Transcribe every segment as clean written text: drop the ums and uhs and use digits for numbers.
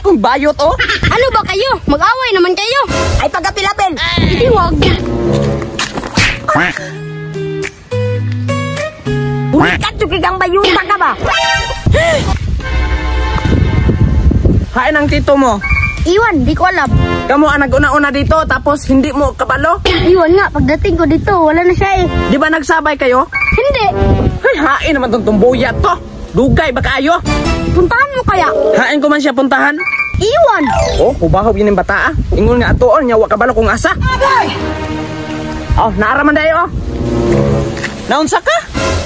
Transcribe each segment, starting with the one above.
kong bayot, oh. Ano ba kayo? Mag-away naman kayo. Ay pagkapilapil. Hindi wag. Bulikat yung kigang bayuta ka ba? Hain ang tito mo. Iwan, di ko alam. Kamu ang nag-una-una dito tapos hindi mo kabalo? Iwan nga, pagdating ko dito, wala na siya eh. Di ba nagsabay kayo? Hindi. Ay, hain naman tong tumbuyat to. Dugay ba kayo? Puntahan mo kaya. Hain ko man siya puntahan. Iwan. Oh, kubahob yun yung bata ah. Ingon nga atoon, nyawa kabalo kung asa. Oh, naaraman dayo oh. Naunsa ka?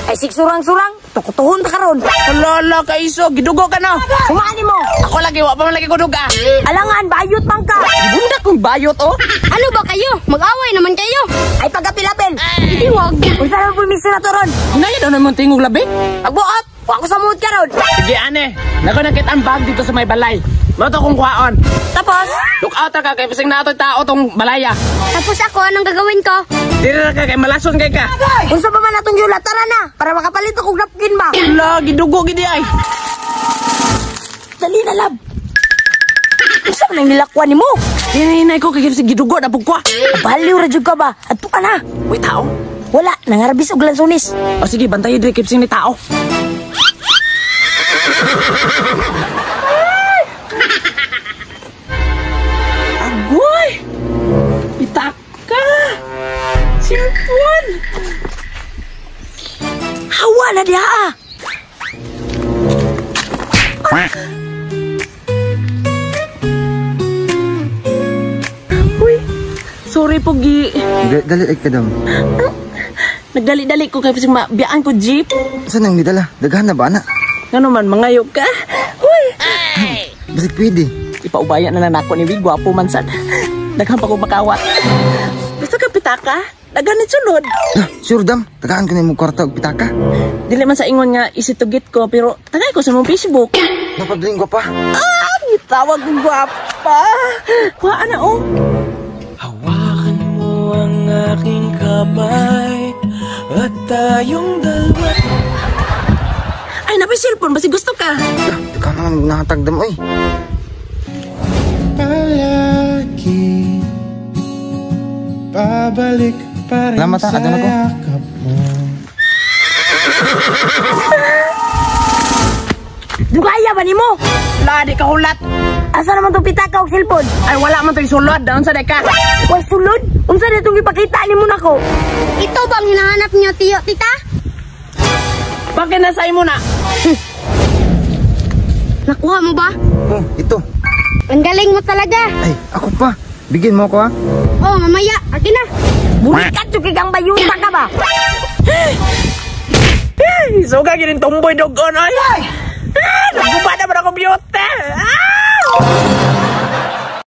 Ay siksurang-surang. Tukutuhon ka karon. Alala ka iso, gidugo ka na. Sumani mo. Ako lagi, wa pa man lagi ko duga. Alangan, bayot bang ka. Bunda kong bayot oh. Ano ba kayo? Mag-away naman kayo. Ay pagkapilapil. Hindi wag. Kung saan mo pumiso na to ron. Hinaya daw naman tingog labi. Pagbuot. Huwag ko sa mood ka ron. Sige ane, nakunakit ang bag dito sa may balay. Mato kong kuhaon. Tapos. Look out ka kay pasing na ito'y tao tong balaya. Tapos ako, anong gagawin ko? Diri na ka kay malason kay ka. Kung saan pa man natong yula, tara na. Para makapalit akong napkin ba. Ala, gidugo gidi ay. Dali na lab. Kung saan nang nilakwan ni mo. Hinay ko kay si gidugo na bugkwa. Baliw ra jud ka ba? Adto ka na. Uy tao. Wala, nangarabis og lansones. O sige, bantayin diri kay ni tao. Agoy! Pitaka! Simpuan! Hawa na diha ah. Uy, sorry po, Gi. Dali ka dam. Nagdali-dali ko kay biyaan ko jeep. Saan ang nidala? Daghan na ba na? Nga naman, mangayog ka. Uy! Basig pwede. Ipaubaya na lang ako ni Wig. Gwapo man sad. Daghang pa ko makawat. Gusto ka pitaka? Daganit sulod. Ah, sure dam. Tagaan ko na yung kwarta og pitaka. Dili man sa ingon nga isitugit ko, pero tagay ko sa mong Facebook. Napadling ko pa. Ah! Gitawag ng gwapa. Kuhaan na oh. Hawakan mo ang aking kamay at tayong dalawa. Ay, napay cellphone. Basi gusto ka. Ikaw naman nakatagdam oy. Palagi babalik pa rin Salamat, sa ano na ko? yakap mo. Dugaya ba ni mo? Ladi ka hulat. Asa naman tong pitaka o cellphone? Ay, wala man to'y sulod. Daon sa deka. Way sulod? Unsa na itong ipakita ni mo nako? Ito bang hinahanap niyo, tiyo, tita? Bakit nasay mo na? Nakuha mo ba? Oh, ito. Ang galing mo talaga. Ay, ako pa. Bigyan mo ako ha. Oh, mamaya. Akin na. Bulikat yung kigang bayuta ka ba? Suga ginin tumboy dogon ay. Nagbuba naman ako beauty. Ah!